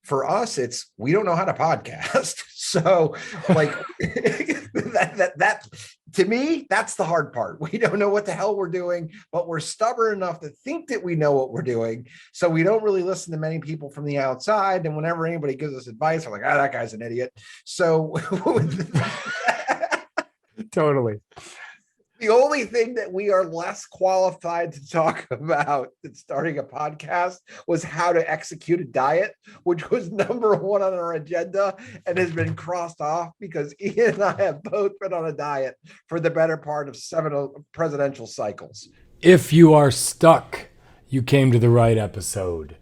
For us, it's we don't know how to podcast. So like that to me, that's the hard part. We don't know what the hell we're doing, but we're stubborn enough to think that we know what we're doing. So we don't really listen to many people from the outside. And whenever anybody gives us advice, we're like, that guy's an idiot. So totally. The only thing that we are less qualified to talk about than starting a podcast was how to execute a diet, which was number one on our agenda and has been crossed off because Ian and I have both been on a diet for the better part of 7 presidential cycles. If you are stuck, you came to the right episode.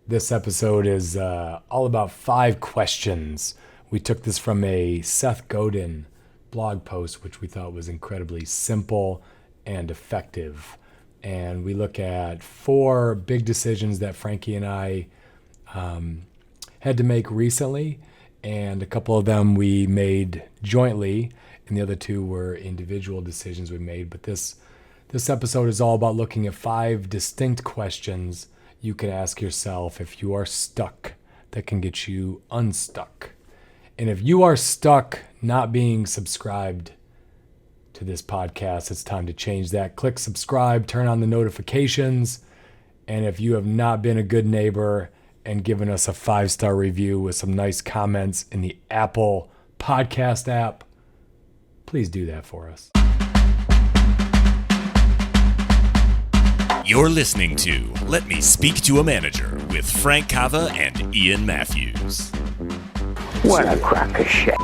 This episode is all about 5 questions. We took this from a Seth Godin blog post, which we thought was incredibly simple and effective. And we look at 4 big decisions that Frankie and I had to make recently. And a couple of them we made jointly, and the other 2 were individual decisions we made. But this episode is all about looking at 5 distinct questions you can ask yourself if you are stuck that can get you unstuck. And if you are stuck not being subscribed to this podcast, it's time to change that. Click subscribe, turn on the notifications. And if you have not been a good neighbor and given us a 5-star review with some nice comments in the Apple podcast app, please do that for us. You're listening to Let Me Speak to a Manager with Frank Cava and Ian Mathews. What a crock of shit.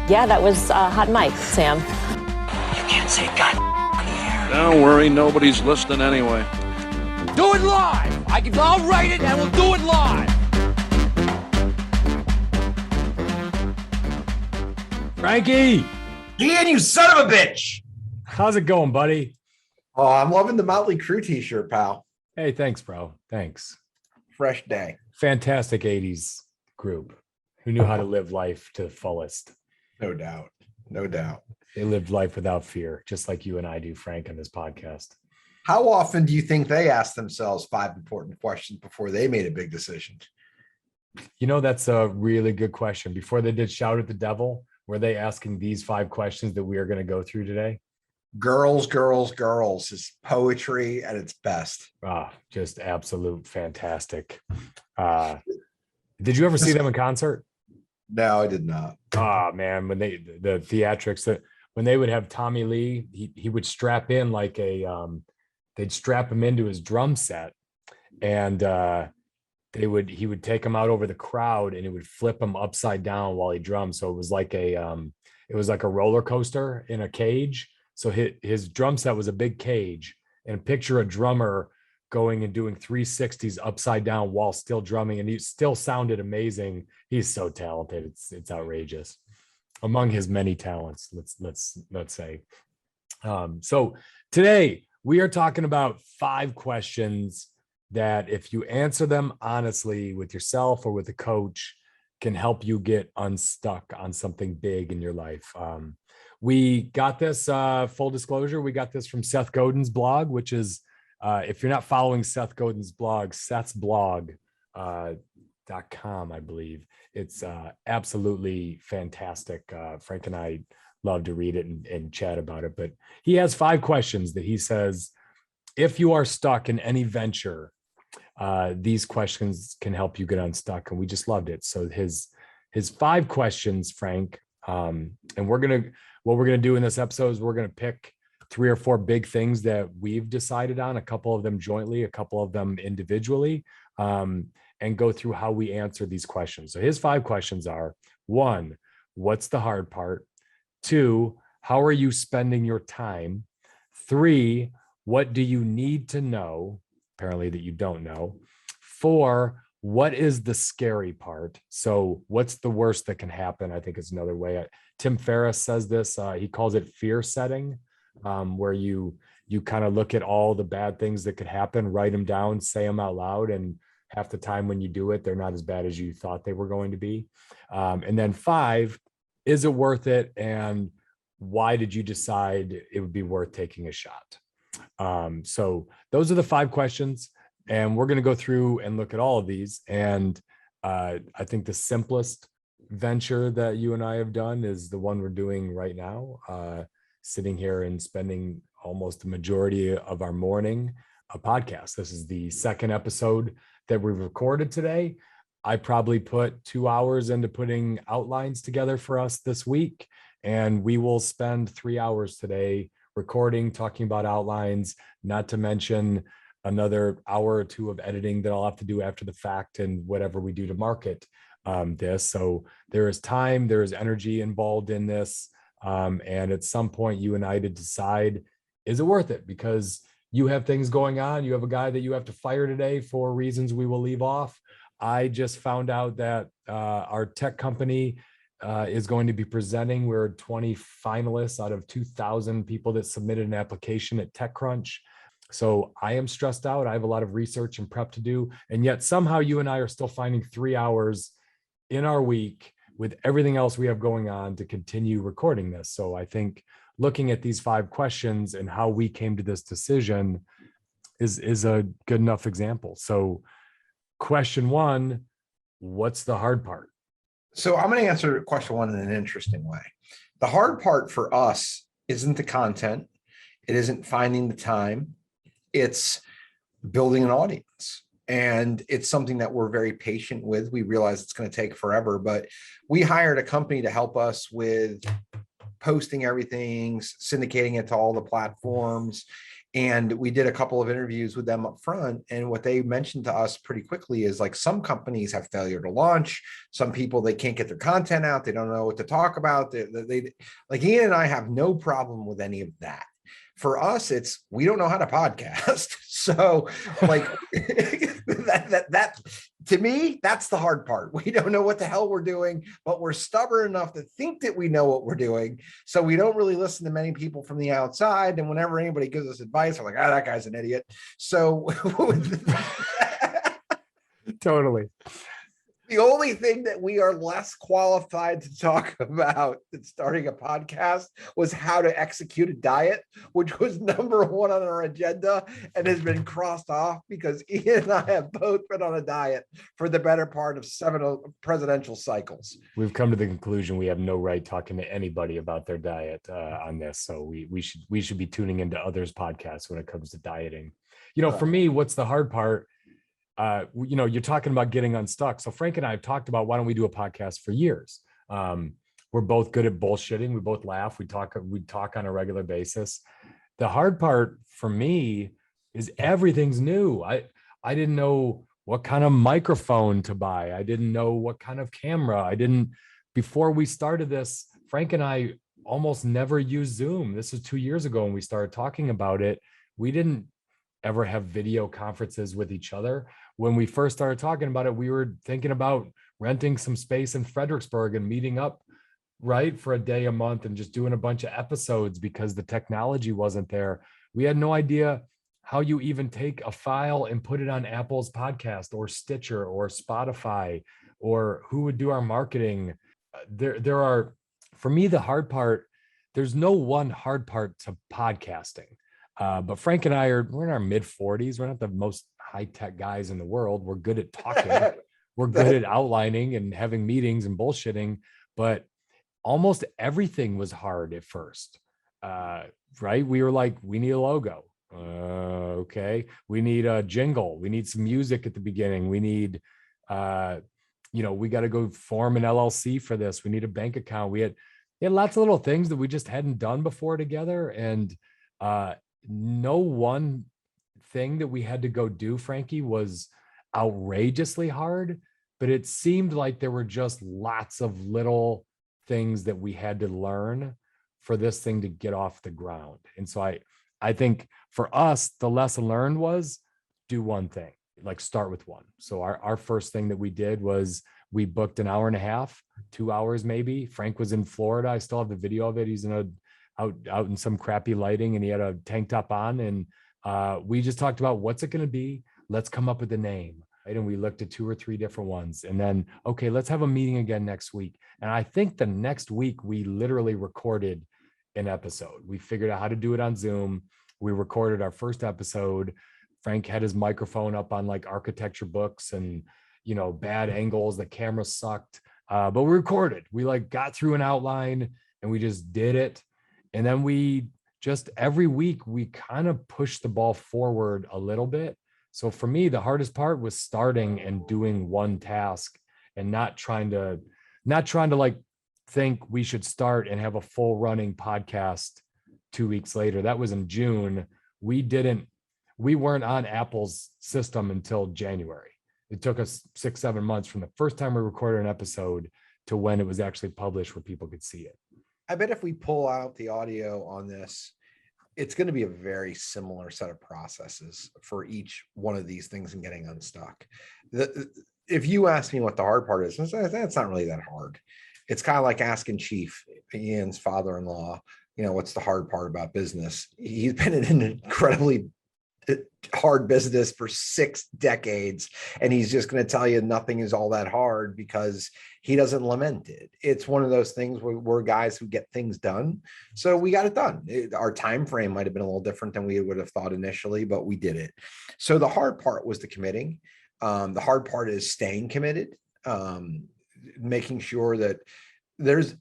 Yeah, that was hot mic, Sam. You can't say God here. Don't worry, nobody's listening anyway. Do it live! I'll write it and we'll do it live! Frankie! Ian, you son of a bitch! How's it going, buddy? Oh, I'm loving the Motley Crue t-shirt, pal. Hey, thanks, bro. Thanks. Fresh day. Fantastic 80s group who knew how to live life to the fullest. No doubt. No doubt. They lived life without fear, just like you and I do, Frank, on this podcast. How often do you think they asked themselves 5 important questions before they made a big decision? You know, that's a really good question. Before they did Shout at the Devil, were they asking these 5 questions that we are going to go through today? Girls, Girls, Girls is poetry at its best. Just absolute fantastic. Did you ever see them in concert? No, I did not. Oh man, when the theatrics that when they would have Tommy Lee, he would strap in like they'd strap him into his drum set, and he would take him out over the crowd and it would flip him upside down while he drummed. So it was like a roller coaster in a cage. So his drum set was a big cage, and picture a drummer going and doing 360s upside down while still drumming, and he still sounded amazing. He's so talented. It's outrageous. Among his many talents, let's say. So today we are talking about 5 questions that if you answer them honestly with yourself or with a coach can help you get unstuck on something big in your life. We got this, full disclosure, we got this from Seth Godin's blog, which is, if you're not following Seth Godin's blog, sethsblog.com, I believe. It's absolutely fantastic. Frank and I love to read it and chat about it. But he has 5 questions that he says, if you are stuck in any venture, these questions can help you get unstuck. And we just loved it. So his 5 questions, Frank, and what we're gonna do in this episode is we're gonna pick 3 or 4 big things that we've decided on, a couple of them jointly, a couple of them individually, and go through how we answer these questions. So his 5 questions are: 1, what's the hard part? 2, how are you spending your time? 3, what do you need to know, apparently that you don't know? 4, what is the scary part? So what's the worst that can happen? I think is another way. Tim Ferriss says this, he calls it fear setting, where you kind of look at all the bad things that could happen, write them down, say them out loud, and half the time when you do it, they're not as bad as you thought they were going to be. And then 5, is it worth it? And why did you decide it would be worth taking a shot? So those are the 5 questions, and we're going to go through and look at all of these. And I think the simplest venture that you and I have done is the one we're doing right now, sitting here and spending almost the majority of our morning a podcast. This is the second episode that we've recorded today. I probably put 2 hours into putting outlines together for us this week, and we will spend 3 hours today recording, talking about outlines, not to mention another hour or two of editing that I'll have to do after the fact and whatever we do to market this. So there is time, there is energy involved in this. And at some point you and I to decide, is it worth it? Because you have things going on. You have a guy that you have to fire today for reasons we will leave off. I just found out that our tech company is going to be presenting. We're 20 finalists out of 2,000 people that submitted an application at TechCrunch. So I am stressed out. I have a lot of research and prep to do. And yet somehow you and I are still finding 3 hours in our week with everything else we have going on to continue recording this. So I think looking at these 5 questions and how we came to this decision is a good enough example. So question 1, what's the hard part? So I'm going to answer question 1 in an interesting way. The hard part for us isn't the content. It isn't finding the time. It's building an audience. And it's something that we're very patient with. We realize it's going to take forever, but we hired a company to help us with posting everything, syndicating it to all the platforms. And we did a couple of interviews with them up front. And what they mentioned to us pretty quickly is like some companies have failure to launch. Some people, they can't get their content out. They don't know what to talk about. They like Ian and I have no problem with any of that. For us, it's, we don't know how to podcast. So like that to me, that's the hard part. We don't know what the hell we're doing, but we're stubborn enough to think that we know what we're doing. So we don't really listen to many people from the outside. And whenever anybody gives us advice, we're like, that guy's an idiot. So Totally. the only thing that we are less qualified to talk about than starting a podcast was how to execute a diet, which was number 1 on our agenda and has been crossed off because Ian and I have both been on a diet for the better part of 7 presidential cycles. We've come to the conclusion we have no right talking to anybody about their diet on this. So we should be tuning into others' podcasts when it comes to dieting. You know, for me, what's the hard part? You're talking about getting unstuck. So Frank and I have talked about, why don't we do a podcast for years? We're both good at bullshitting. We both laugh. We talk on a regular basis. The hard part for me is everything's new. I didn't know what kind of microphone to buy. I didn't know what kind of camera. Before we started this, Frank and I almost never used Zoom. This is 2 years ago when we started talking about it. We didn't ever have video conferences with each other. When we first started talking about it, we were thinking about renting some space in Fredericksburg and meeting up, right, for a day a month and just doing a bunch of episodes because the technology wasn't there. We had no idea how you even take a file and put it on Apple's podcast or Stitcher or Spotify, or who would do our marketing. There are, for me, the hard part, there's no one hard part to podcasting. But Frank and I we're in our mid 40s. We're not the most high-tech guys in the world. We're good at talking. We're good at outlining and having meetings and bullshitting, but almost everything was hard at first. Right? We were like, we need a logo. Okay. We need a jingle. We need some music at the beginning. We need, we got to go form an LLC for this. We need a bank account. We had lots of little things that we just hadn't done before together. And, no one thing that we had to go do, Frankie, was outrageously hard, but it seemed like there were just lots of little things that we had to learn for this thing to get off the ground. And so I think for us, the lesson learned was do one thing, like start with one. So our first thing that we did was we booked an hour and a half, 2 hours maybe. Frank was in Florida. I still have the video of it. He's out in some crappy lighting and he had a tank top on, and we just talked about what's it going to be. Let's come up with a name. Right? And we looked at 2 or 3 different ones, and then, okay, let's have a meeting again next week. And I think the next week we literally recorded an episode. We figured out how to do it on Zoom. We recorded our first episode. Frank had his microphone up on like architecture books, and bad angles, the camera sucked, but we recorded. We like got through an outline and we just did it. And then we just every week we kind of pushed the ball forward a little bit. So for me, the hardest part was starting and doing one task and not trying to like think we should start and have a full running podcast 2 weeks later. That was in June. We weren't on Apple's system until January. It took us 6-7 months from the first time we recorded an episode to when it was actually published where people could see it. I bet if we pull out the audio on this, it's going to be a very similar set of processes for each one of these things and getting unstuck. If you ask me what the hard part is, that's not really that hard. It's kind of like asking Chief, Ian's father-in-law, what's the hard part about business? He's been in an incredibly hard business for 6 decades, and he's just going to tell you nothing is all that hard because he doesn't lament it. It's one of those things where we're guys who get things done, so we got it done. Our time frame might have been a little different than we would have thought initially, but we did it. So the hard part was the committing. The hard part is staying committed, making sure that this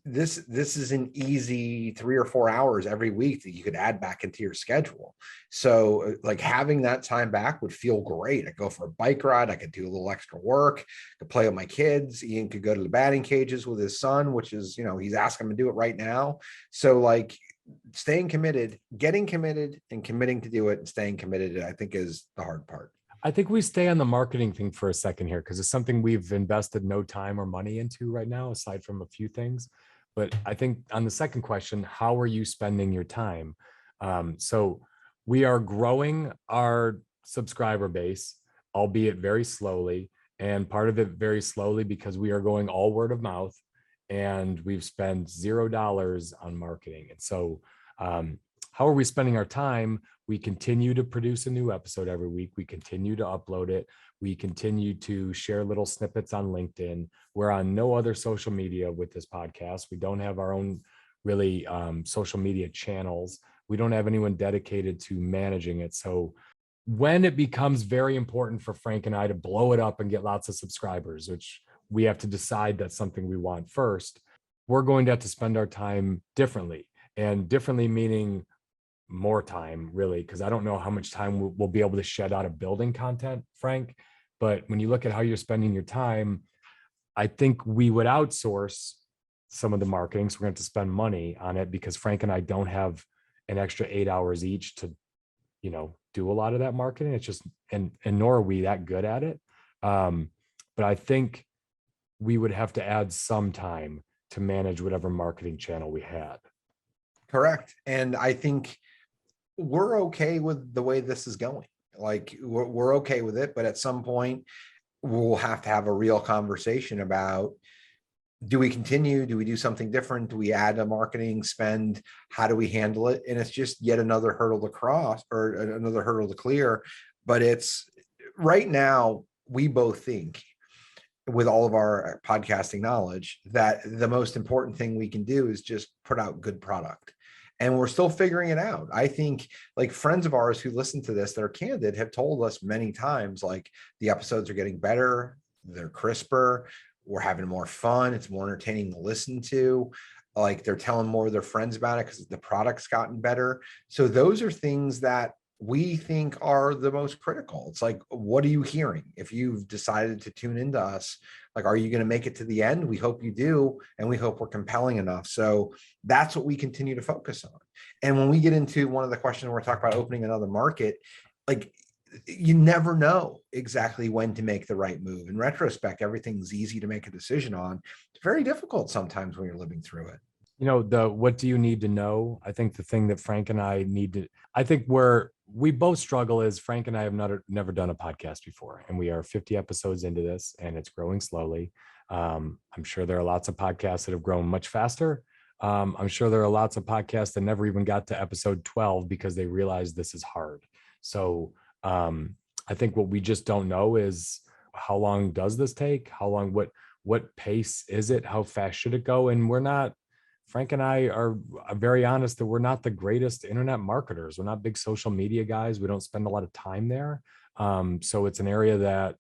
is an easy 3 or 4 hours every week that you could add back into your schedule. So like having that time back would feel great. I go for a bike ride. I could do a little extra work. I could play with my kids. Ian could go to the batting cages with his son, which is, he's asking him to do it right now. So like staying committed, getting committed and committing to do it and staying committed, I think is the hard part. I think we stay on the marketing thing for a second here because it's something we've invested no time or money into right now, aside from a few things. But I think on the second question, how are you spending your time? So we are growing our subscriber base, albeit very slowly. And part of it very slowly because we are going all word of mouth and we've spent $0 on marketing. And so how are we spending our time? We continue to produce a new episode every week. We continue to upload it. We continue to share little snippets on LinkedIn. We're on no other social media with this podcast. We don't have our own really social media channels. We don't have anyone dedicated to managing it. So when it becomes very important for Frank and I to blow it up and get lots of subscribers, which we have to decide that's something we want first, we're going to have to spend our time differently. And differently meaning more time, really, because I don't know how much time we'll be able to shed out of building content, Frank. But when you look at how you're spending your time, I think we would outsource some of the marketing. So we're going to have to spend money on it because Frank and I don't have an extra 8 hours each to, do a lot of that marketing. It's just, and nor are we that good at it. But I think we would have to add some time to manage whatever marketing channel we had. Correct. And I think we're okay with the way this is going. Like we're okay with it, but at some point we'll have to have a real conversation about, do we continue? Do we do something different? Do we add a marketing spend? How do we handle it? And it's just yet another hurdle to cross or another hurdle to clear. But it's right now, we both think with all of our podcasting knowledge that the most important thing we can do is just put out good product. And we're still figuring it out. I think like friends of ours who listen to this that are candid have told us many times, like the episodes are getting better, they're crisper, we're having more fun, it's more entertaining to listen to. Like they're telling more of their friends about it because the product's gotten better. So those are things that we think are the most critical. It's like, what are you hearing? If you've decided to tune into us, like, are you going to make it to the end? We hope you do. And we hope we're compelling enough. So that's what we continue to focus on. And when we get into one of the questions, we're talking about opening another market, like you never know exactly when to make the right move. In retrospect, everything's easy to make a decision on. It's very difficult sometimes when you're living through it. What do you need to know? I think the thing that Frank and I need to, I think where we both struggle is Frank and I have never done a podcast before, and we are 50 episodes into this and it's growing slowly. I'm sure there are lots of podcasts that have grown much faster. I'm sure there are lots of podcasts that never even got to episode 12 because they realized this is hard. So I think what we just don't know is how long does this take? How long, what pace is it? How fast should it go? And Frank and I are very honest that we're not the greatest internet marketers. We're not big social media guys. We don't spend a lot of time there. So it's an area that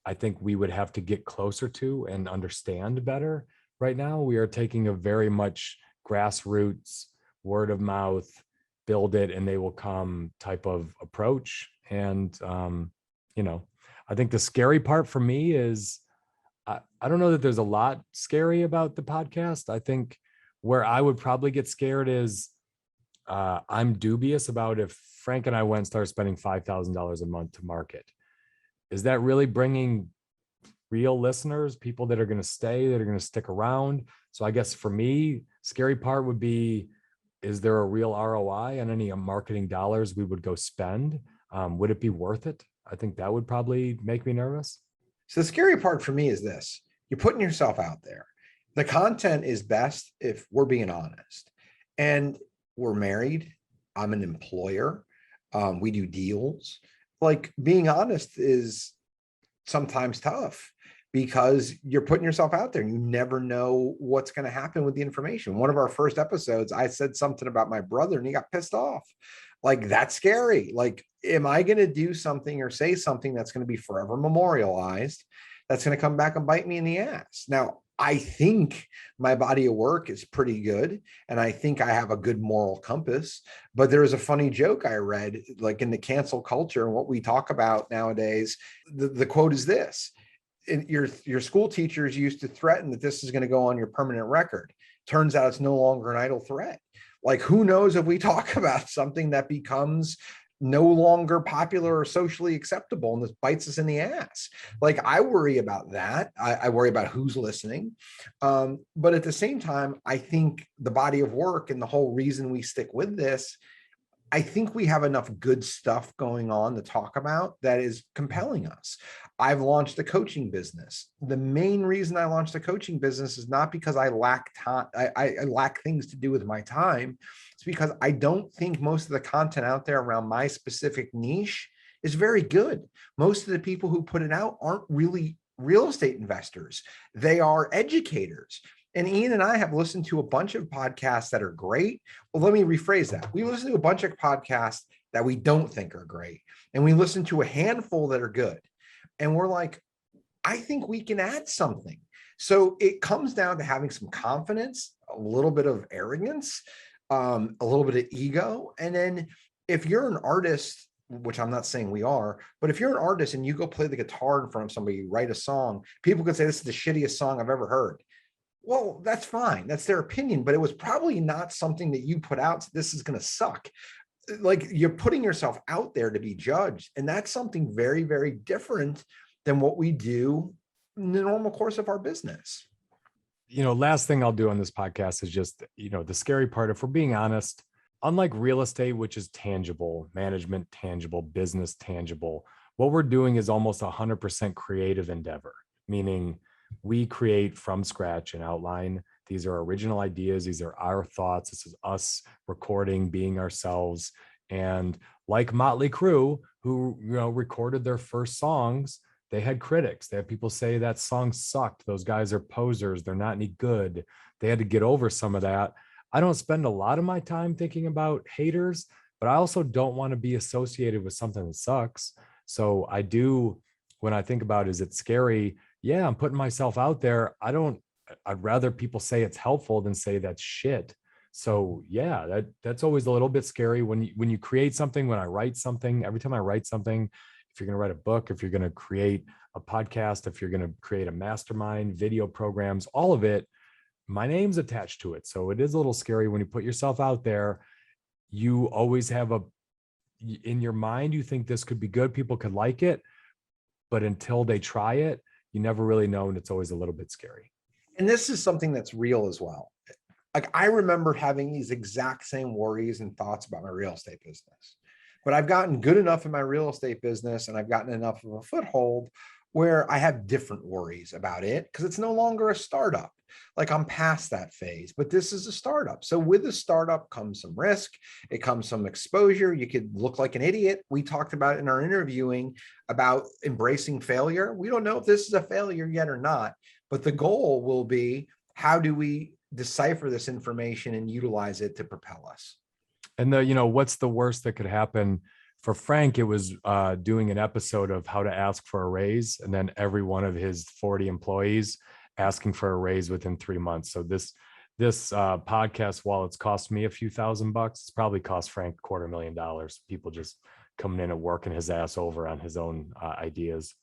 I think we would have to get closer to and understand better. Right now, we are taking a very much grassroots, word of mouth, build it and they will come type of approach. And, I think the scary part for me is I don't know that there's a lot scary about the podcast. I think where I would probably get scared is I'm dubious about if Frank and I went and started spending $5,000 a month to market. Is that really bringing real listeners, people that are going to stay, that are going to stick around? So I guess for me, scary part would be, is there a real ROI on any marketing dollars we would go spend? Would it be worth it? I think that would probably make me nervous. So the scary part for me is this: you're putting yourself out there. The content is best if we're being honest. And we're married. I'm an employer. We do deals. Like, being honest is sometimes tough because you're putting yourself out there and you never know what's going to happen with the information. One of our first episodes, I said something about my brother and he got pissed off. Like, that's scary. Like, am I going to do something or say something that's going to be forever memorialized, that's going to come back and bite me in the ass? Now, I think my body of work is pretty good, and I think I have a good moral compass, but there was a funny joke I read, like in the cancel culture and what we talk about nowadays. The quote is this: your school teachers used to threaten that this is going to go on your permanent record. Turns out it's no longer an idle threat. Like, who knows if we talk about something that becomes no longer popular or socially acceptable and this bites us in the ass. Like, I worry about that. I worry about who's listening. But at the same time, I think the body of work and the whole reason we stick with this, I think we have enough good stuff going on to talk about that is compelling us. I've launched a coaching business. The main reason I launched a coaching business is not because I lack time. I lack things to do with my time. It's because I don't think most of the content out there around my specific niche is very good. Most of the people who put it out aren't really real estate investors. They are educators. And Ian and I have listened to a bunch of podcasts that are great. Well, let me rephrase that. We listen to a bunch of podcasts that we don't think are great. And we listen to a handful that are good. And we're like, I think we can add something. So it comes down to having some confidence, a little bit of arrogance, a little bit of ego. And then if you're an artist, which I'm not saying we are, but if you're an artist and you go play the guitar in front of somebody, you write a song, people could say, this is the shittiest song I've ever heard. Well, that's fine. That's their opinion, but it was probably not something that you put out. So this is going to suck. Like, you're putting yourself out there to be judged. And that's something very, very different than what we do in the normal course of our business. Last thing I'll do on this podcast is just, the scary part, if we're being honest, unlike real estate, which is tangible, management tangible, business tangible, what we're doing is almost 100% creative endeavor, meaning we create from scratch an outline. These are original ideas. These are our thoughts. This is us recording, being ourselves. And like Motley Crue, who, recorded their first songs, they had critics. They had people say that song sucked. Those guys are posers. They're not any good. They had to get over some of that. I don't spend a lot of my time thinking about haters, but I also don't want to be associated with something that sucks. So I do, when I think about, is it scary? Yeah, I'm putting myself out there. I'd rather people say it's helpful than say that's shit. So yeah, that's always a little bit scary when you create something, when I write something, every time I write something, if you're going to write a book, if you're going to create a podcast, if you're going to create a mastermind, video programs, all of it, my name's attached to it. So it is a little scary when you put yourself out there. You always have in your mind, you think this could be good. People could like it, but until they try it, you never really know. And it's always a little bit scary. And this is something that's real as well. Like, I remember having these exact same worries and thoughts about my real estate business, but I've gotten good enough in my real estate business and I've gotten enough of a foothold where I have different worries about it because it's no longer a startup. Like, I'm past that phase, but this is a startup. So with a startup comes some risk. It comes some exposure. You could look like an idiot. We talked about in our interviewing about embracing failure. We don't know if this is a failure yet or not, but the goal will be, how do we decipher this information and utilize it to propel us? And what's the worst that could happen For Frank, it was doing an episode of how to ask for a raise, and then every one of his 40 employees asking for a raise within 3 months. So this podcast, while it's cost me a few $1,000, it's probably cost Frank $250,000. People just coming in and working his ass over on his own ideas.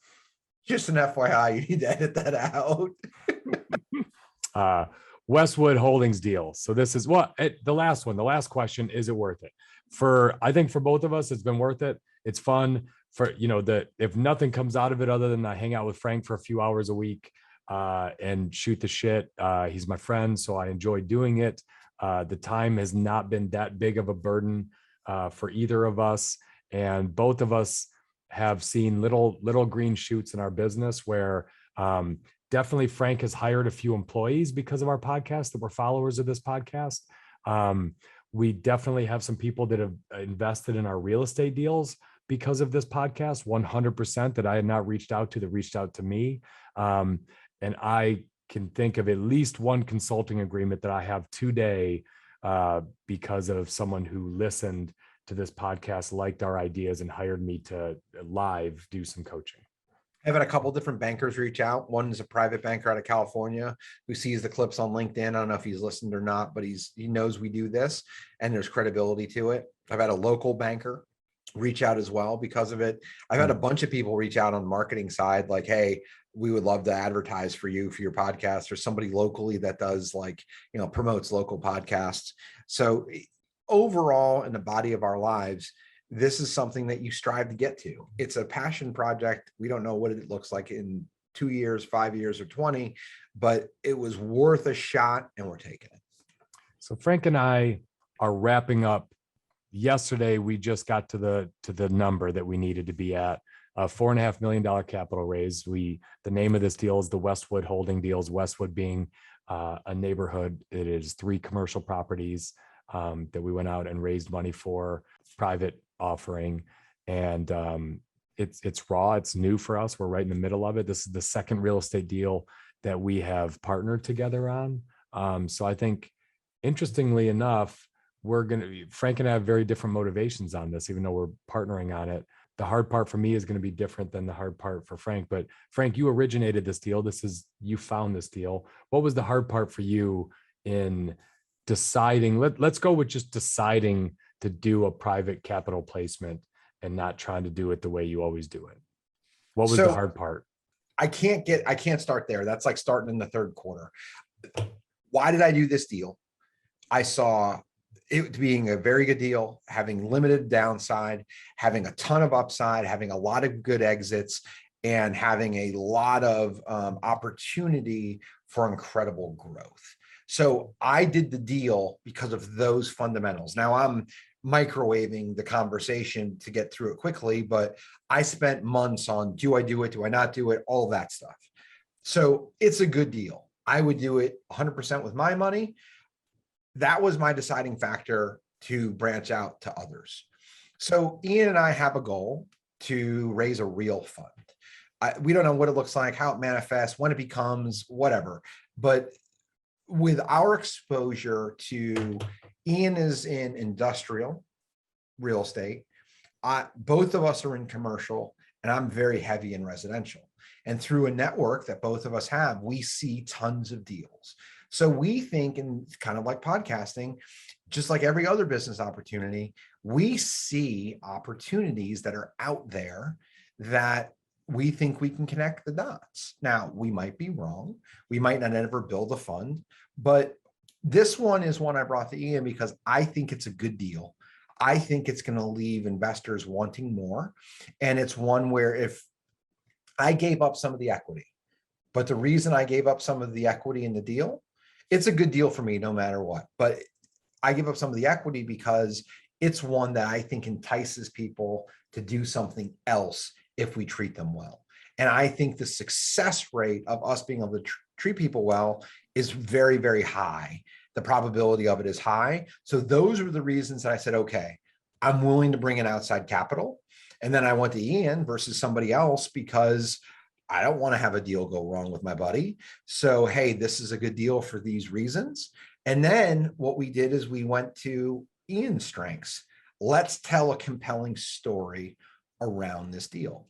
Just an FYI, you need to edit that out. Westwood Holdings deal. So this is the last one. The last question: is it worth it? I think for both of us, it's been worth it. It's fun. If nothing comes out of it other than I hang out with Frank for a few hours a week and shoot the shit. He's my friend, so I enjoy doing it. The time has not been that big of a burden for either of us, and both of us have seen little green shoots in our business where definitely Frank has hired a few employees because of our podcast that were followers of this podcast. We definitely have some people that have invested in our real estate deals because of this podcast, 100%, that I had not reached out to, that reached out to me. And I can think of at least one consulting agreement that I have today because of someone who listened to this podcast, liked our ideas, and hired me to live do some coaching. I've had a couple different bankers reach out. One is a private banker out of California who sees the clips on LinkedIn. I don't know if he's listened or not, but he knows we do this and there's credibility to it. I've had a local banker reach out as well because of it. I've had a bunch of people reach out on the marketing side, like, hey, we would love to advertise for you for your podcast, or somebody locally that does promotes local podcasts. So overall, in the body of our lives, this is something that you strive to get to. It's a passion project. We don't know what it looks like in 2 years, 5 years, or 20, but it was worth a shot and we're taking it. So Frank and I are wrapping up. Yesterday, we just got to the number that we needed to be at, a $4.5 million capital raise. The name of this deal is the Westwood Holding deals, Westwood being a neighborhood. It is 3 commercial properties that we went out and raised money for, private offering. And it's raw, it's new for us. We're right in the middle of it. This is the second real estate deal that we have partnered together on. So I think, interestingly enough, Frank and I have very different motivations on this, even though we're partnering on it. The hard part for me is going to be different than the hard part for Frank. But Frank, you originated this deal. You found this deal. What was the hard part for you in deciding? Let's go with just deciding to do a private capital placement and not trying to do it the way you always do it. What was the hard part? I can't start there. That's like starting in the third quarter. Why did I do this deal? I saw it being a very good deal, having limited downside, having a ton of upside, having a lot of good exits, and having a lot of opportunity for incredible growth. So I did the deal because of those fundamentals. Now I'm microwaving the conversation to get through it quickly, but I spent months on, do I do it? Do I not do it? All that stuff. So it's a good deal. I would do it 100% with my money. That was my deciding factor to branch out to others. So Ian and I have a goal to raise a real fund. We don't know what it looks like, how it manifests, when it becomes, whatever. But with our exposure to, Ian is in industrial real estate. Both of us are in commercial, and I'm very heavy in residential. And through a network that both of us have, we see tons of deals. So we think, and kind of like podcasting, just like every other business opportunity, we see opportunities that are out there that we think we can connect the dots. Now, we might be wrong. We might not ever build a fund, but this one is one I brought to Ian because I think it's a good deal. I think it's going to leave investors wanting more. And it's one where if I gave up some of the equity, but the reason I gave up some of the equity in the deal, it's a good deal for me no matter what. But I give up some of the equity because it's one that I think entices people to do something else if we treat them well. And I think the success rate of us being able to treat people well is very, very high. The probability of it is high. So those are the reasons that I said, okay, I'm willing to bring in outside capital. And then I went to Ian versus somebody else because I don't want to have a deal go wrong with my buddy. So, hey, this is a good deal for these reasons. And then what we did is we went to Ian's strengths. let's tell a compelling story around this deal.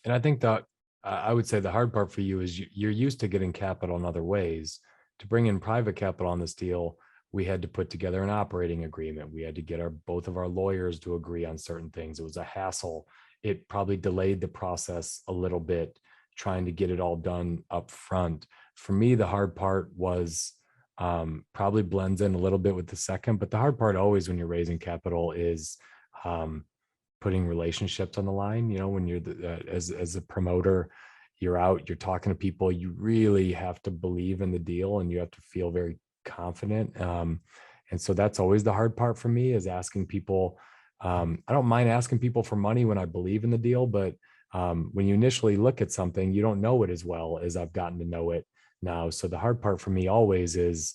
And I think that I would say the hard part for you is you're used to getting capital in other ways. To bring in private capital on this deal, we had to put together an operating agreement. We had to get both of our lawyers to agree on certain things. It was a hassle. It probably delayed the process a little bit, trying to get it all done up front. For me, the hard part was probably blends in a little bit with the second, but the hard part always when you're raising capital is putting relationships on the line. You know, when you're as a promoter, you're out, you're talking to people, you really have to believe in the deal and you have to feel very confident. And so that's always the hard part for me, is asking people. I don't mind asking people for money when I believe in the deal, but when you initially look at something, you don't know it as well as I've gotten to know it now. So the hard part for me always is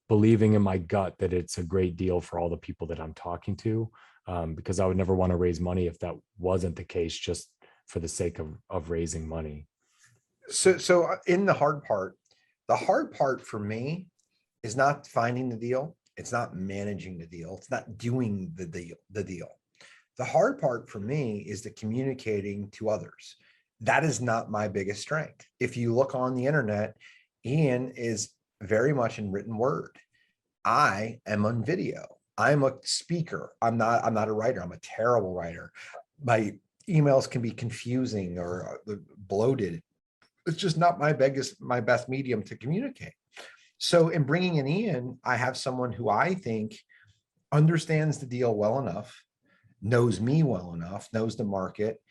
believing in my gut that it's a great deal for all the people that I'm talking to, because I would never want to raise money if that wasn't the case, just for the sake of raising money. So in the hard part for me is not finding the deal. It's not managing the deal. It's not doing the deal. The hard part for me is the communicating to others. That is not my biggest strength. If you look on the internet, Ian is very much in written word. I am on video. I'm a speaker. I'm not a writer. I'm a terrible writer. My emails can be confusing or bloated. It's just not my best medium to communicate. So in bringing in Ian, I have someone who I think understands the deal well enough, knows me well enough, knows the market,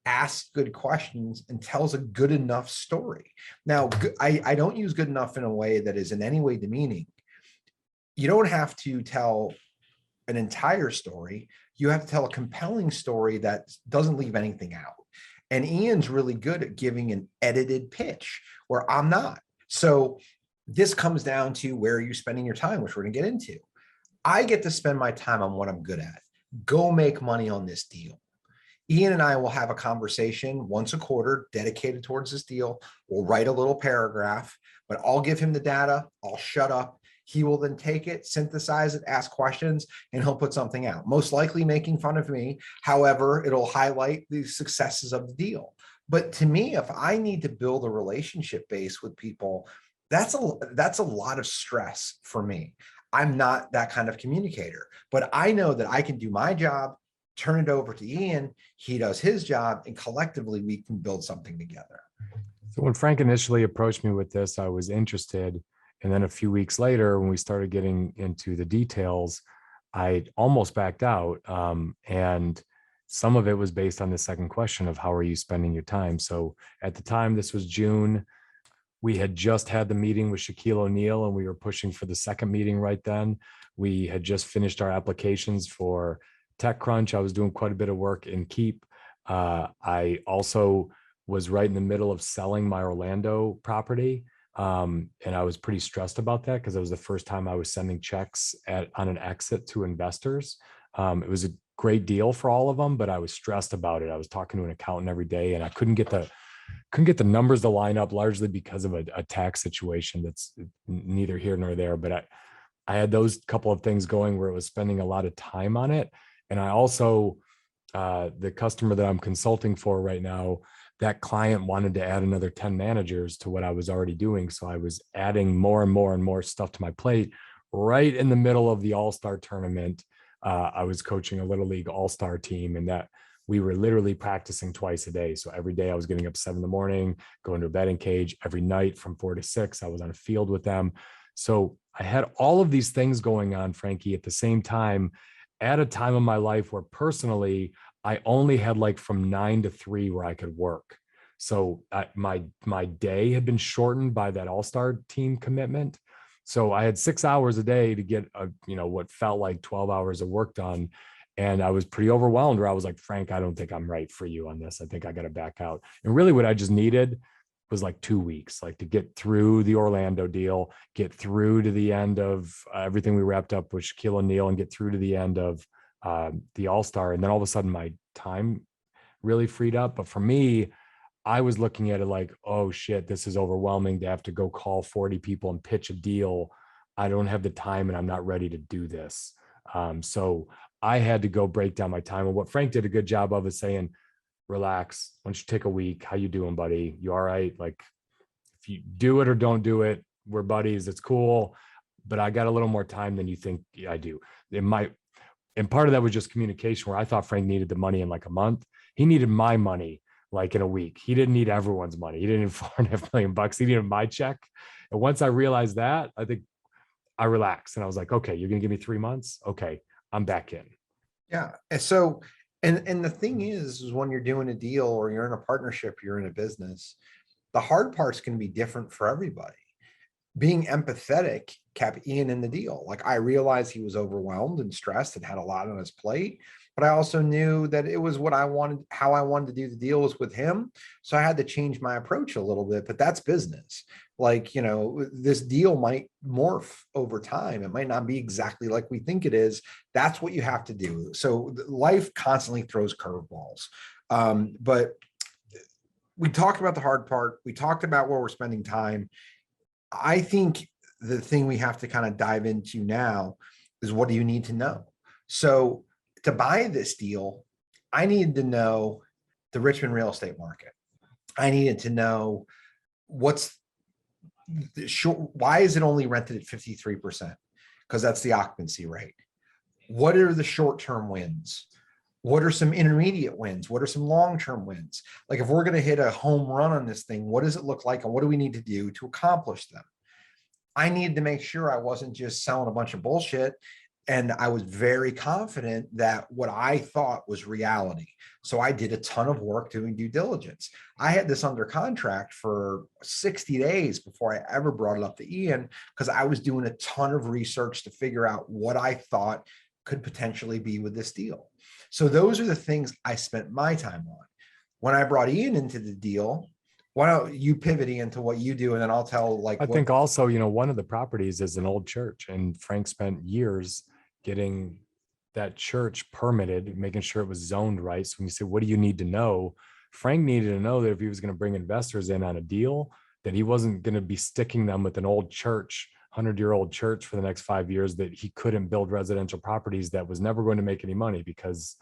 asks good questions, and tells a good enough story. Now, I don't use good enough in a way that is in any way demeaning. You don't have to tell an entire story. You have to tell a compelling story that doesn't leave anything out. And Ian's really good at giving an edited pitch where I'm not. So this comes down to where are you spending your time, which we're going to get into. I get to spend my time on what I'm good at. Go make money on this deal. Ian and I will have a conversation once a quarter dedicated towards this deal. We'll write a little paragraph, but I'll give him the data. I'll shut up. He will then take it, synthesize it, ask questions, and he'll put something out, most likely making fun of me. However, it'll highlight the successes of the deal. But to me, if I need to build a relationship base with people, that's a lot of stress for me. I'm not that kind of communicator, but I know that I can do my job, turn it over to Ian, he does his job, and collectively we can build something together. So when Frank initially approached me with this, I was interested. And then a few weeks later, when we started getting into the details, I almost backed out. And some of it was based on the second question of how are you spending your time? So at the time, this was June. We had just had the meeting with Shaquille O'Neal and we were pushing for the second meeting right then. We had just finished our applications for TechCrunch. I was doing quite a bit of work in Keep. I also was right in the middle of selling my Orlando property. And I was pretty stressed about that because it was the first time I was sending checks on an exit to investors. It was a great deal for all of them, but I was stressed about it. I was talking to an accountant every day and I couldn't get the numbers to line up, largely because of a tax situation that's neither here nor there. But I had those couple of things going where it was spending a lot of time on it. And I also, the customer that I'm consulting for right now, that client wanted to add another 10 managers to what I was already doing. So I was adding more and more and more stuff to my plate right in the middle of the All-Star tournament. I was coaching a Little League All-Star team, and that we were literally practicing twice a day. So every day I was getting up 7 a.m, going to a batting cage. Every night from 4 to 6, I was on a field with them. So I had all of these things going on, Frankie, at the same time, at a time in my life where personally, I only had like from 9 to 3 where I could work. So my day had been shortened by that All-Star team commitment. So I had 6 hours a day to get what felt like 12 hours of work done. And I was pretty overwhelmed where I was like, Frank, I don't think I'm right for you on this. I think I got to back out. And really what I just needed was like 2 weeks, like to get through the Orlando deal, get through to the end of everything we wrapped up with Shaquille O'Neal and get through to the end of the All-Star. And then all of a sudden my time really freed up. But for me, I was looking at it like, oh shit, this is overwhelming to have to go call 40 people and pitch a deal. I don't have the time and I'm not ready to do this. So I had to go break down my time. And what Frank did a good job of is saying, relax. Why don't you take a week? How you doing, buddy? You all right? Like, if you do it or don't do it, we're buddies. It's cool. But I got a little more time than you think I do. And part of that was just communication, where I thought Frank needed the money in like a month. He needed my money like in a week. He didn't need everyone's money. He didn't need $4.5 million. He needed my check. And once I realized that, I think I relaxed and I was like, okay, you're going to give me 3 months. Okay, I'm back in. Yeah. And so, and the thing is when you're doing a deal or you're in a partnership, you're in a business, the hard part's going to be different for everybody. Being empathetic kept Ian in the deal. Like, I realized he was overwhelmed and stressed and had a lot on his plate, but I also knew that it was what I wanted, how I wanted to do the deal was with him. So I had to change my approach a little bit, but that's business. Like, you know, this deal might morph over time. It might not be exactly like we think it is. That's what you have to do. So life constantly throws curveballs. But we talked about the hard part. We talked about where we're spending time. I think the thing we have to kind of dive into now is, what do you need to know? So to buy this deal, I needed to know the Richmond real estate market. I needed to know what's the short, why is it only rented at 53%? Because that's the occupancy rate. What are the short-term wins? What are some intermediate wins? What are some long-term wins? Like, if we're going to hit a home run on this thing, what does it look like? And what do we need to do to accomplish them? I needed to make sure I wasn't just selling a bunch of bullshit. And I was very confident that what I thought was reality. So I did a ton of work doing due diligence. I had this under contract for 60 days before I ever brought it up to Ian, because I was doing a ton of research to figure out what I thought could potentially be with this deal. So those are the things I spent my time on. When I brought Ian into the deal, why don't you pivot into what you do, and then I'll tell I think also, you know, one of the properties is an old church, and Frank spent years getting that church permitted, making sure it was zoned right. So when you say, what do you need to know? Frank needed to know that if he was going to bring investors in on a deal, that he wasn't going to be sticking them with an old church, 100-year-old church for the next 5 years, that he couldn't build residential properties that was never going to make any money, because,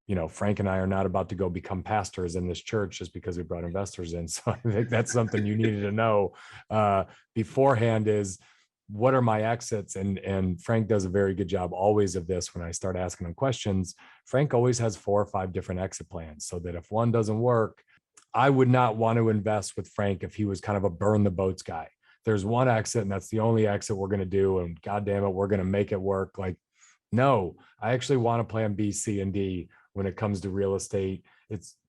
you know, Frank and I are not about to go become pastors in this church just because we brought investors in. So I think that's something you needed to know beforehand, is what are my exits? And Frank does a very good job always of this. When I start asking him questions, Frank always has 4 or 5 different exit plans, so that if one doesn't work, I would not want to invest with Frank if he was kind of a burn the boats guy. There's one exit and that's the only exit we're going to do, and God damn it, we're going to make it work. Like, no, I actually want a plan B, C, and D when it comes to real estate.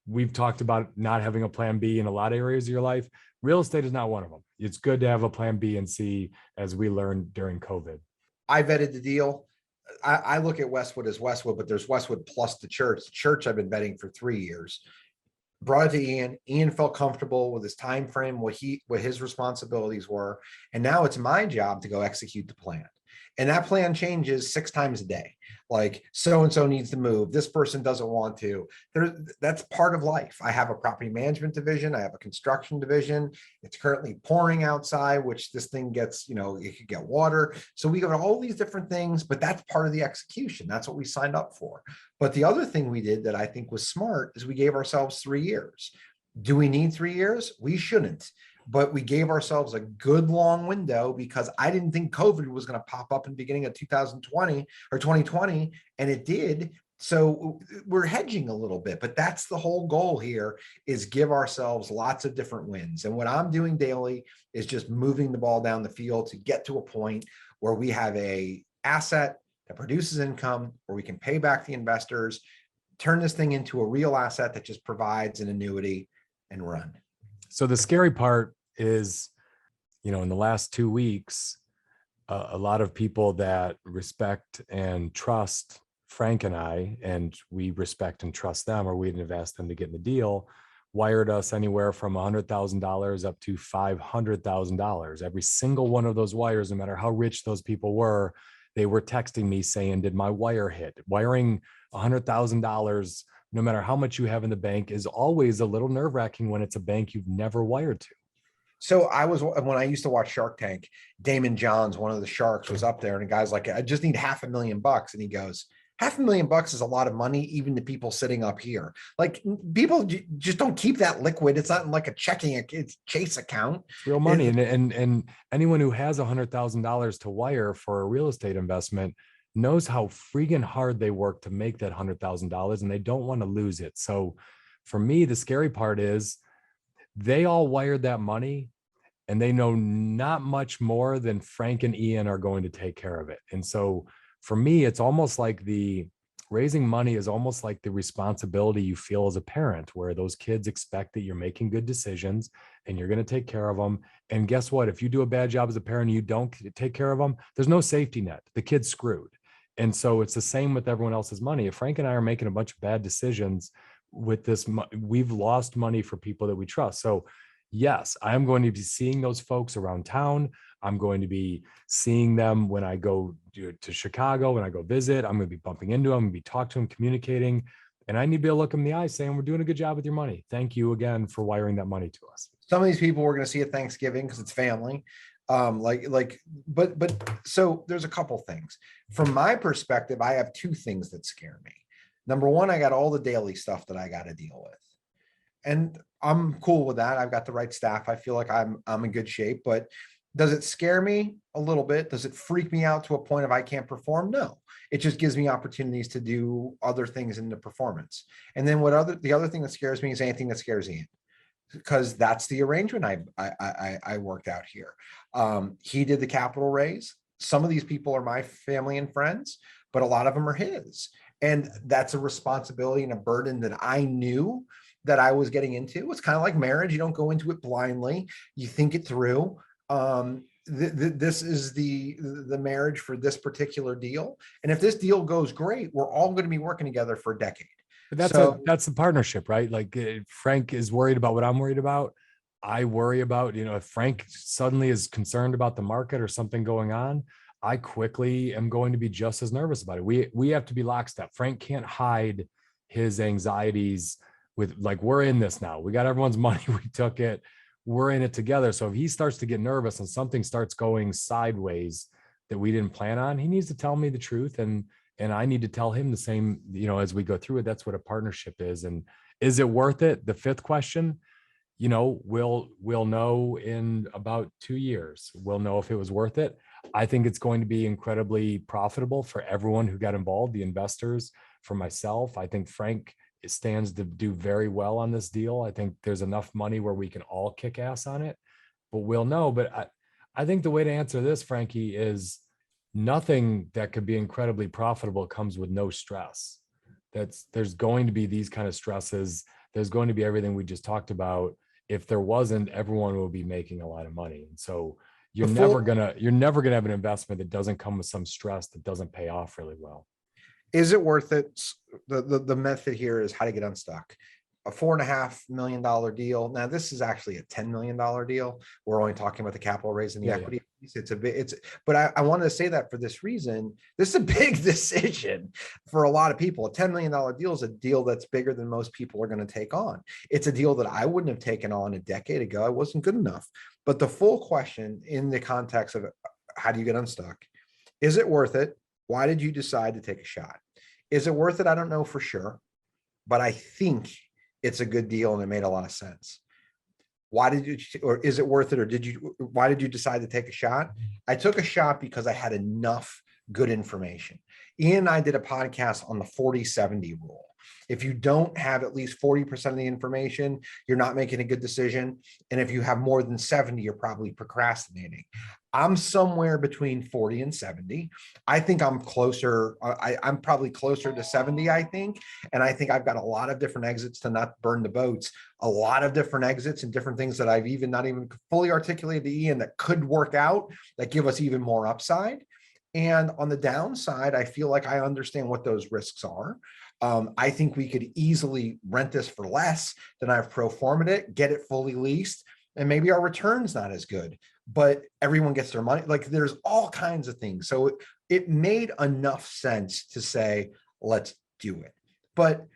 We've talked about not having a plan B in a lot of areas of your life. Real estate is not one of them. It's good to have a plan B and C, as we learned during COVID. I vetted the deal. I look at Westwood as Westwood, but there's Westwood plus the church. The church I've been vetting for 3 years. Brought it to Ian. Ian felt comfortable with his time frame, what his responsibilities were, and now it's my job to go execute the plan. And that plan changes 6 times a day. Like, so-and-so needs to move. This person doesn't want to. That's part of life. I have a property management division. I have a construction division. It's currently pouring outside, which this thing gets, you know, it could get water. So we got all these different things, but that's part of the execution. That's what we signed up for. But the other thing we did that I think was smart is we gave ourselves 3 years. Do we need 3 years? We shouldn't. But we gave ourselves a good long window, because I didn't think COVID was going to pop up in the beginning of 2020 or 2020, and it did. So we're hedging a little bit, but that's the whole goal here, is give ourselves lots of different wins. And what I'm doing daily is just moving the ball down the field to get to a point where we have a asset that produces income, where we can pay back the investors, turn this thing into a real asset that just provides an annuity, and run. So the scary part is, you know, in the last 2 weeks, a lot of people that respect and trust Frank and I, and we respect and trust them, or we'd have asked them to get in the deal, wired us anywhere from $100,000 up to $500,000. Every single one of those wires, no matter how rich those people were, they were texting me saying, did my wire hit? Wiring $100,000, no matter how much you have in the bank, is always a little nerve-wracking when it's a bank you've never wired to. So when I used to watch Shark Tank, Damon Johns, one of the sharks, was up there, and a guy's like, I just need $500,000. And he goes, $500,000 is a lot of money, even to people sitting up here. Like, people just don't keep that liquid. It's not like a checking, it's Chase account. It's real money. And anyone who has $100,000 to wire for a real estate investment knows how freaking hard they work to make that $100,000, and they don't want to lose it. So for me, the scary part is they all wired that money, and they know not much more than Frank and Ian are going to take care of it. And so for me, it's almost like raising money is almost like the responsibility you feel as a parent, where those kids expect that you're making good decisions and you're going to take care of them. And guess what? If you do a bad job as a parent and you don't take care of them, there's no safety net. The kid's screwed. And so it's the same with everyone else's money. If Frank and I are making a bunch of bad decisions with this, we've lost money for people that we trust. So yes, I'm going to be seeing those folks around town. I'm going to be seeing them when I go to Chicago, when I go visit. I'm going to be bumping into them, I'm going to be talking to them, communicating. And I need to be able to look them in the eye saying, we're doing a good job with your money. Thank you again for wiring that money to us. Some of these people we're going to see at Thanksgiving because it's family. But so there's a couple things. From my perspective, I have two things that scare me. Number one, I got all the daily stuff that I got to deal with. And I'm cool with that. I've got the right staff. I feel like I'm in good shape, but does it scare me a little bit? Does it freak me out to a point of I can't perform? No, it just gives me opportunities to do other things in the performance. And then the other thing that scares me is anything that scares Ian, because that's the arrangement I worked out here. He did the capital raise. Some of these people are my family and friends, but a lot of them are his. And that's a responsibility and a burden that I knew that I was getting into. It's kind of like marriage. You don't go into it blindly. You think it through. This is the marriage for this particular deal. And if this deal goes great, we're all going to be working together for a decade. But that's the partnership, right? Like Frank is worried about what I'm worried about. I worry about, if Frank suddenly is concerned about the market or something going on, I quickly am going to be just as nervous about it. We have to be lockstep. Frank can't hide his anxieties with, like, we're in this now. We got everyone's money. We took it. We're in it together. So if he starts to get nervous and something starts going sideways that we didn't plan on, he needs to tell me the truth. And I need to tell him the same, as we go through it. That's what a partnership is. And is it worth it? The fifth question, we'll know in about 2 years. We'll know if it was worth it. I think it's going to be incredibly profitable for everyone who got involved, the investors, for myself. I think Frank stands to do very well on this deal. I think there's enough money where we can all kick ass on it, but we'll know. But I think the way to answer this, Frankie, is nothing that could be incredibly profitable comes with no stress. There's going to be these kind of stresses. There's going to be everything we just talked about. If there wasn't, everyone will be making a lot of money. And so you're never gonna have an investment that doesn't come with some stress, that doesn't pay off really well. Is it worth it? The method here is how to get unstuck. A $4.5 million deal. Now, this is actually a $10 million deal. We're only talking about the capital raise and the equity piece. But I wanted to say that for this reason. This is a big decision for a lot of people. A $10 million deal is a deal that's bigger than most people are going to take on. It's a deal that I wouldn't have taken on a decade ago. I wasn't good enough. But the full question in the context of how do you get unstuck? Is it worth it? Why did you decide to take a shot? Is it worth it? I don't know for sure, but I think it's a good deal and it made a lot of sense. Why did you, or is it worth it? Or why did you decide to take a shot? I took a shot because I had enough good information. Ian and I did a podcast on the 40-70 rule. If you don't have at least 40% of the information, you're not making a good decision. And if you have more than 70, you're probably procrastinating. I'm somewhere between 40 and 70. I think I'm closer. I'm probably closer to 70, I think. And I think I've got a lot of different exits to not burn the boats, a lot of different exits and different things that I've not even fully articulated to Ian that could work out, that give us even more upside. And on the downside, I feel like I understand what those risks are. I think we could easily rent this for less than I've pro formed it, get it fully leased, and maybe our return's not as good, but everyone gets their money. Like, there's all kinds of things. So it made enough sense to say, let's do it. But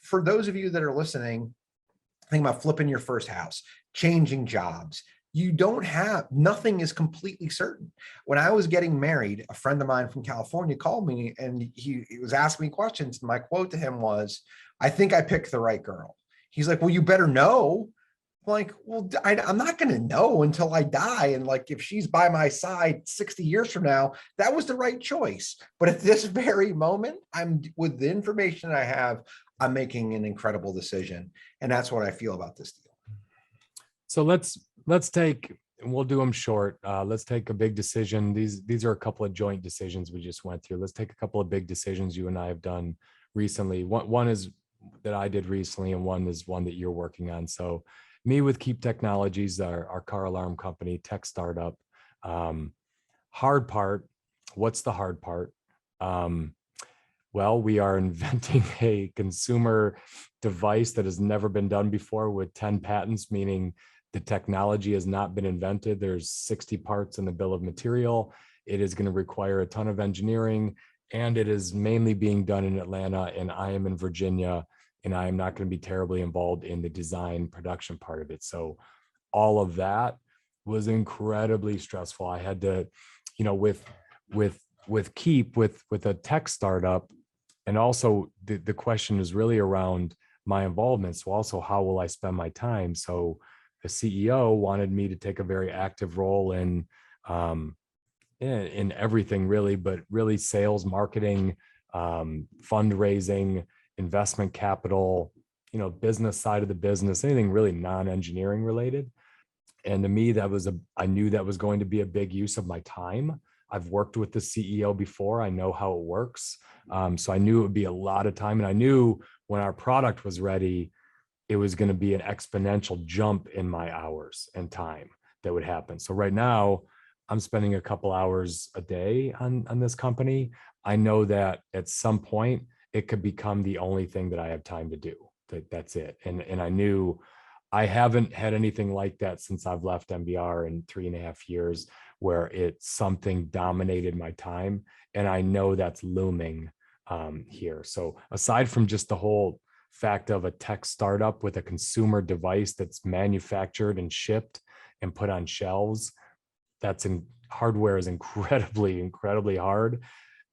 for those of you that are listening, think about flipping your first house, changing jobs, you don't have, nothing is completely certain. When I was getting married, a friend of mine from California called me and he was asking me questions. My quote to him was, I think I picked the right girl. He's like, well, you better know. I'm like, well, I'm not going to know until I die. And like, if she's by my side 60 years from now, that was the right choice. But at this very moment, I'm with the information I have, I'm making an incredible decision. And that's what I feel about this deal. So let's take, and we'll do them short. Let's take a big decision. These are a couple of joint decisions we just went through. Let's take a couple of big decisions you and I have done recently. One is that I did recently, and one is one that you're working on. So me with Keep Technologies, our car alarm company, tech startup. Hard part. What's the hard part? Well, we are inventing a consumer device that has never been done before with 10 patents, meaning the technology has not been invented. There's 60 parts in the bill of material. It is going to require a ton of engineering, and it is mainly being done in Atlanta, and I am in Virginia, and I am not going to be terribly involved in the design production part of it. So all of that was incredibly stressful. I had to, with Keep, with a tech startup, and also the question is really around my involvement. So also, how will I spend my time? So the CEO wanted me to take a very active role in everything really, but really sales, marketing, fundraising, investment capital, business side of the business, anything really non-engineering related. And to me, I knew that was going to be a big use of my time. I've worked with the CEO before. I know how it works. So I knew it would be a lot of time. And I knew when our product was ready, it was going to be an exponential jump in my hours and time that would happen. So right now, I'm spending a couple hours a day on this company. I know that at some point, it could become the only thing that I have time to do. That's it. And I knew I haven't had anything like that since I've left MBR in 3.5 years, where it's something dominated my time. And I know that's looming here. So aside from just the whole fact of a tech startup with a consumer device that's manufactured and shipped and put on shelves, hardware is incredibly hard.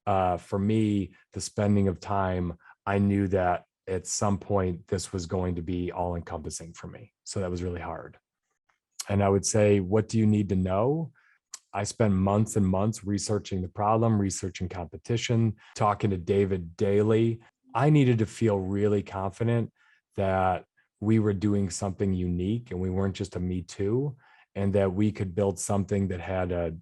For me, the spending of time, I knew that at some point this was going to be all encompassing for me. So that was really hard. And I would say, what do you need to know? I spent months and months researching the problem, researching competition, talking to David daily. I needed to feel really confident that we were doing something unique and we weren't just a Me Too, and that we could build something that had a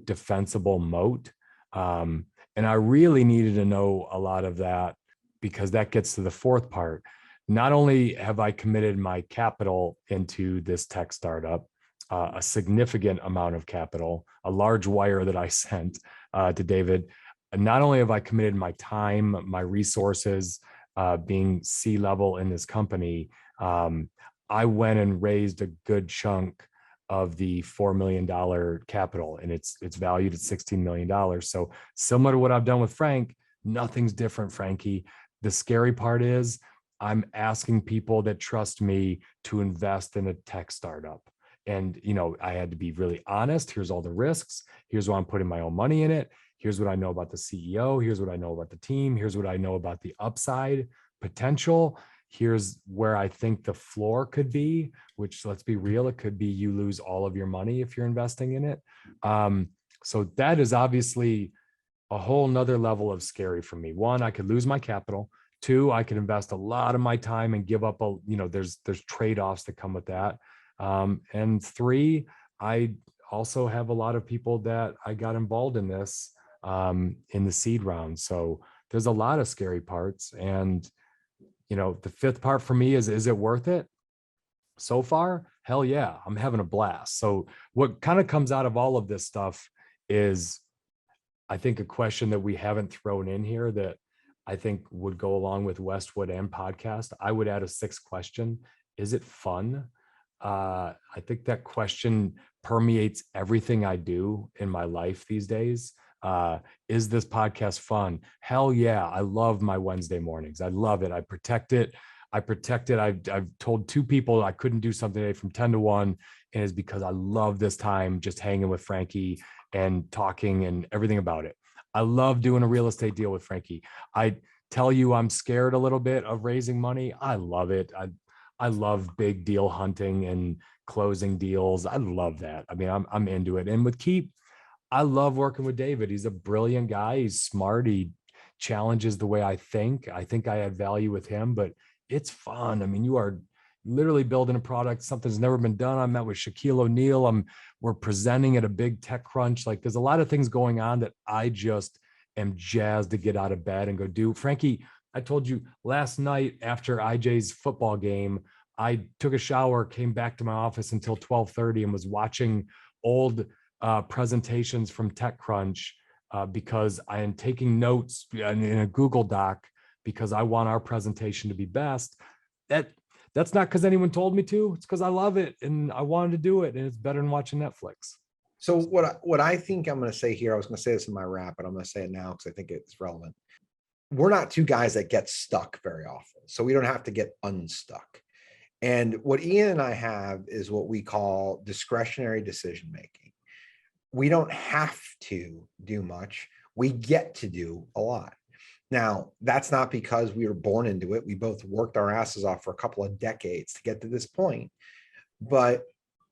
defensible moat. And I really needed to know a lot of that, because that gets to the fourth part. Not only have I committed my capital into this tech startup, a significant amount of capital, a large wire that I sent to David, not only have I committed my time, my resources, being C-level in this company, I went and raised a good chunk of the $4 million capital, and it's valued at $16 million. So similar to what I've done with Frank, nothing's different, Frankie. The scary part is I'm asking people that trust me to invest in a tech startup. And, I had to be really honest. Here's all the risks. Here's why I'm putting my own money in it. Here's what I know about the CEO. Here's what I know about the team. Here's what I know about the upside potential. Here's where I think the floor could be, which, let's be real, it could be you lose all of your money if you're investing in it. So that is obviously a whole nother level of scary for me. One, I could lose my capital. Two, I could invest a lot of my time and give up there's trade-offs that come with that. And three, I also have a lot of people that I got involved in this in the seed round. So there's a lot of scary parts. And, the fifth part for me is it worth it? So far, hell yeah, I'm having a blast. So what kind of comes out of all of this stuff is, I think, a question that we haven't thrown in here that I think would go along with Westwood and podcast. I would add a sixth question. Is it fun? I think that question permeates everything I do in my life these days. Is this podcast fun? Hell yeah. I love my Wednesday mornings. I love it. I protect it. I've told 2 people I couldn't do something today from 10 to 1. and it's because I love this time just hanging with Frankie and talking and everything about it. I love doing a real estate deal with Frankie. I tell you, I'm scared a little bit of raising money. I love it. I love big deal hunting and closing deals. I love that. I mean, I'm into it. And with Keep, I love working with David. He's a brilliant guy. He's smart. He challenges the way I think. I think I add value with him, but it's fun. I mean, you are literally building a product. Something's never been done. I met with Shaquille O'Neal. We're presenting at a big tech crunch. Like, there's a lot of things going on that I just am jazzed to get out of bed and go do. Frankie, I told you last night after IJ's football game, I took a shower, came back to my office until 12:30 and was watching old presentations from TechCrunch because I am taking notes in a Google Doc because I want our presentation to be best. That's not because anyone told me to. It's because I love it and I wanted to do it, and it's better than watching Netflix. So what I think I'm going to say here, I was going to say this in my wrap, but I'm going to say it now because I think it's relevant. We're not two guys that get stuck very often, so we don't have to get unstuck. And what Ian and I have is what we call discretionary decision making. We don't have to do much. We get to do a lot. Now, that's not because we were born into it. We both worked our asses off for a couple of decades to get to this point. But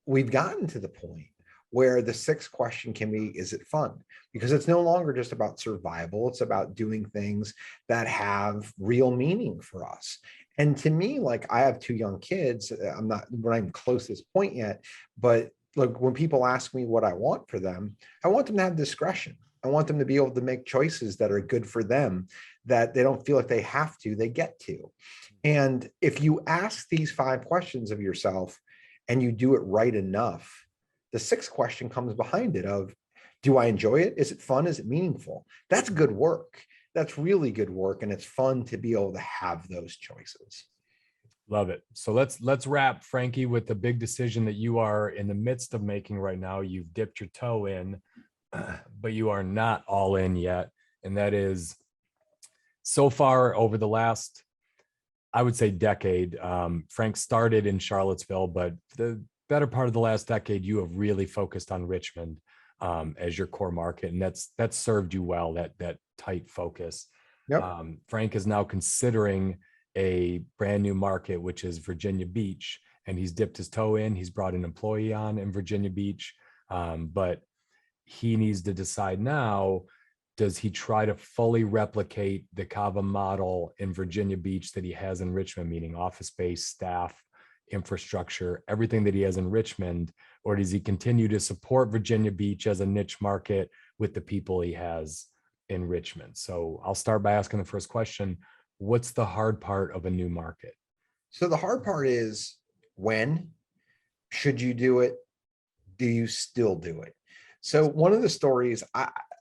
we've gotten to the point where the sixth question can be, is it fun? Because it's no longer just about survival. It's about doing things that have real meaning for us. And to me, like, I have two young kids. We're not even close to this point yet, but look, when people ask me what I want for them, I want them to have discretion. I want them to be able to make choices that are good for them, that they don't feel like they have to, they get to. And if you ask these 5 questions of yourself and you do it right enough, the sixth question comes behind it of, do I enjoy it? Is it fun? Is it meaningful? That's good work. That's really good work. And it's fun to be able to have those choices. Love it. So let's wrap, Frankie, with the big decision that you are in the midst of making right now. You've dipped your toe in, but you are not all in yet. And that is, so far over the last, I would say, decade, Frank started in Charlottesville, but the better part of the last decade, you have really focused on Richmond as your core market. And that's served you well, that tight focus. Yep. Frank is now considering a brand new market, which is Virginia Beach, and he's dipped his toe in. He's brought an employee on in Virginia Beach, but he needs to decide now, does he try to fully replicate the Cava model in Virginia Beach that he has in Richmond, meaning office space, staff, infrastructure, everything that he has in Richmond, or does he continue to support Virginia Beach as a niche market with the people he has in Richmond? So I'll start by asking the first question. What's the hard part of a new market? So the hard part is, when should you do it? Do you still do it? So one of the stories,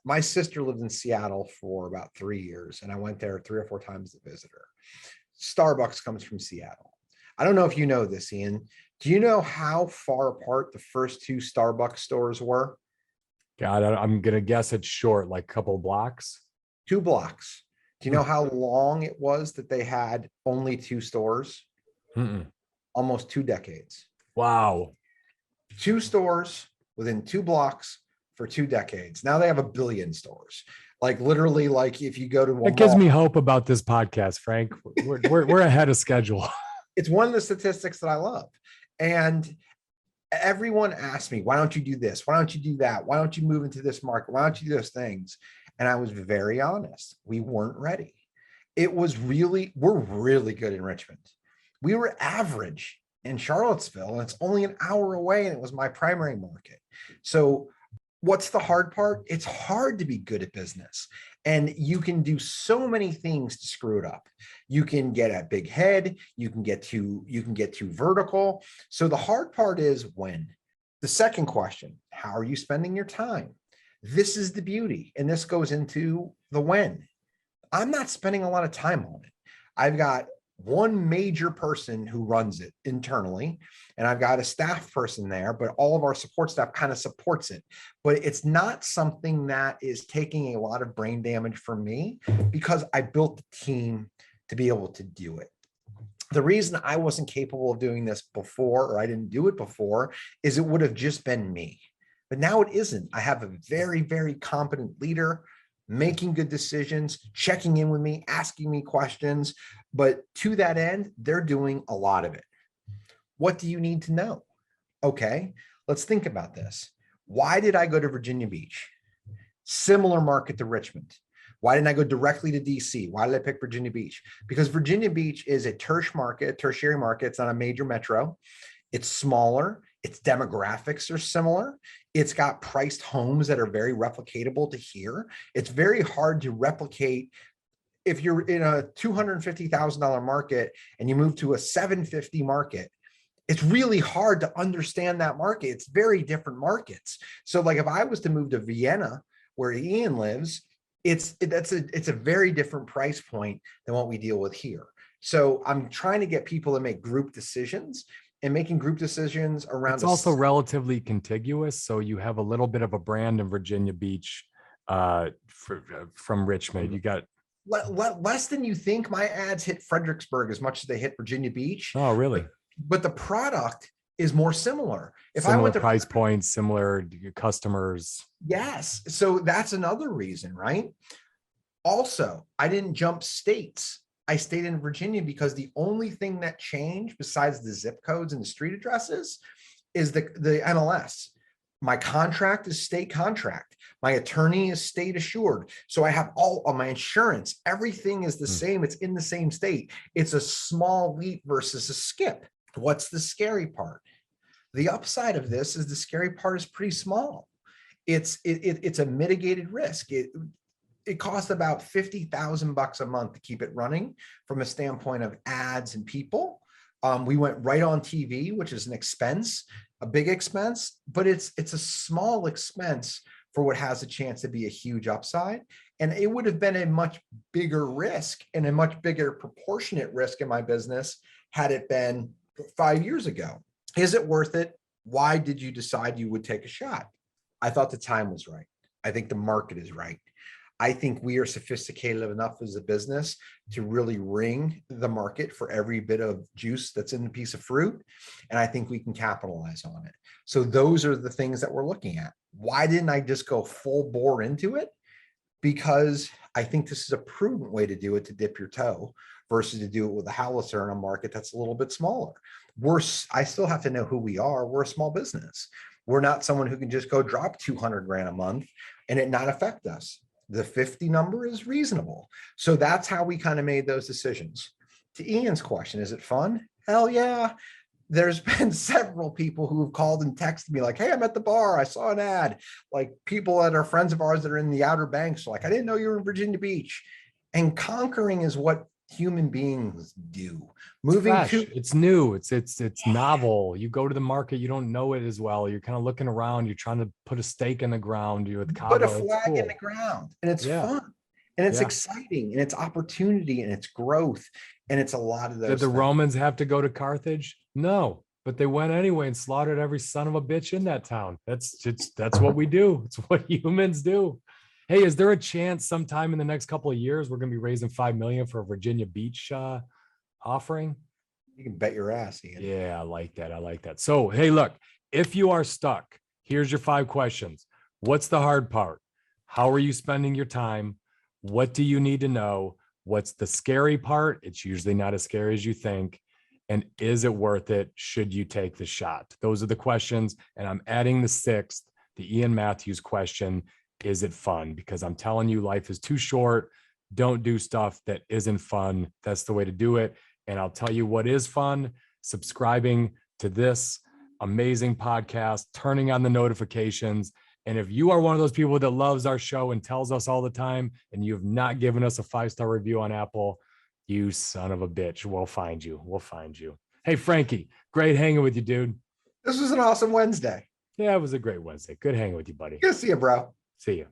my sister lived in Seattle for about 3 years, and I went there 3 or 4 times as a visitor. Starbucks comes from Seattle. I don't know if you know this, Ian. Do you know how far apart the first 2 Starbucks stores were? God, I'm going to guess it's short, like a couple of blocks. 2 blocks. Do you know how long it was that they had only 2 stores? Almost 2 decades. Wow. 2 stores within 2 blocks for 2 decades. Now they have 1 billion stores. Like, literally, like, if you go to That gives me hope about this podcast, Frank. We're ahead of schedule. It's one of the statistics that I love. And everyone asks me, why don't you do this? Why don't you do that? Why don't you move into this market? Why don't you do those things? And I was very honest. We weren't ready. We're really good in Richmond. We were average in Charlottesville, and it's only an hour away, and it was my primary market. So what's the hard part? It's hard to be good at business, and you can do so many things to screw it up. You can get a big head, you can get too vertical. So the hard part is when. The second question, how are you spending your time? This is the beauty, and this goes into the when. I'm not spending a lot of time on it. I've got one major person who runs it internally, and I've got a staff person there, but all of our support staff kind of supports it. But it's not something that is taking a lot of brain damage from me, because I built the team to be able to do it. The reason I wasn't capable of doing this before, or I didn't do it before, is it would have just been me. But now it isn't. I have a very, very competent leader making good decisions, checking in with me, asking me questions. But to that end, they're doing a lot of it. What do you need to know? Okay, let's think about this. Why did I go to Virginia Beach? Similar market to Richmond. Why didn't I go directly to DC? Why did I pick Virginia Beach? Because Virginia Beach is a tertiary market. It's not a major metro. It's smaller. Its demographics are similar. It's got priced homes that are very replicatable to here. It's very hard to replicate. If you're in a $250,000 market and you move to a $750 market, it's really hard to understand that market. It's very different markets. So like if I was to move to Vienna, where Ian lives, it's a very different price point than what we deal with here. So I'm trying to get people to make group decisions, and making group decisions around. It's also relatively contiguous. So you have a little bit of a brand in Virginia Beach from Richmond. You got less than you think. My ads hit Fredericksburg as much as they hit Virginia Beach. Oh, really? But the product is more similar. If similar I went to price points, similar customers. Yes. So that's another reason, right? Also, I didn't jump states. I stayed in Virginia because the only thing that changed besides the zip codes and the street addresses is the MLS. My contract is state contract. My attorney is state assured. So I have all of my insurance. Everything is the same. It's in the same state. It's a small leap versus a skip. What's the scary part? The upside of this is the scary part is pretty small. It's a mitigated risk. It costs about $50,000 a month to keep it running from a standpoint of ads and people. We went right on TV, which is an expense, a big expense, but it's a small expense for what has a chance to be a huge upside. And it would have been a much bigger risk and a much bigger proportionate risk in my business had it been 5 years ago. Is it worth it? Why did you decide you would take a shot? I thought the time was right. I think the market is right. I think we are sophisticated enough as a business to really ring the market for every bit of juice that's in the piece of fruit. And I think we can capitalize on it. So those are the things that we're looking at. Why didn't I just go full bore into it? Because I think this is a prudent way to do it, to dip your toe versus to do it with a howitzer in a market that's a little bit smaller. I still have to know who we are. We're a small business. We're not someone who can just go drop 200 grand a month and it not affect us. The 50 number is reasonable. So that's how we kind of made those decisions. To Ian's question, is it fun? Hell yeah. There's been several people who have called and texted me like, hey, I'm at the bar. I saw an ad. Like people that are friends of ours that are in the Outer Banks. Like, I didn't know you were in Virginia Beach. And conquering is what human beings do. It's new, it's novel. You go to the market, you don't know it as well. You're kind of looking around, you're trying to put a stake in the ground. You're with Cava, put a flag in the ground, and it's fun, and it's exciting, and it's opportunity, and it's growth, and it's a lot of those. Did the Romans have to go to Carthage? No, but they went anyway and slaughtered every son of a bitch in that town. That's what we do. It's what humans do. Hey, is there a chance sometime in the next couple of years we're going to be raising $5 million for a Virginia Beach offering? You can bet your ass, Ian. Yeah, I like that. So, hey, look, if you are stuck, here's your 5 questions. What's the hard part? How are you spending your time? What do you need to know? What's the scary part? It's usually not as scary as you think. And is it worth it? Should you take the shot? Those are the questions. And I'm adding the 6th, the Ian Mathews question. Is it fun? Because I'm telling you, life is too short. Don't do stuff that isn't fun. That's the way to do it. And I'll tell you what is fun: subscribing to this amazing podcast, turning on the notifications. And if you are one of those people that loves our show and tells us all the time, and you have not given us a 5-star review on Apple, you son of a bitch, we'll find you. Hey, Frankie, great hanging with you, dude. This was an awesome Wednesday. Yeah, it was a great Wednesday. Good hanging with you, buddy. Good to see you, bro. See you.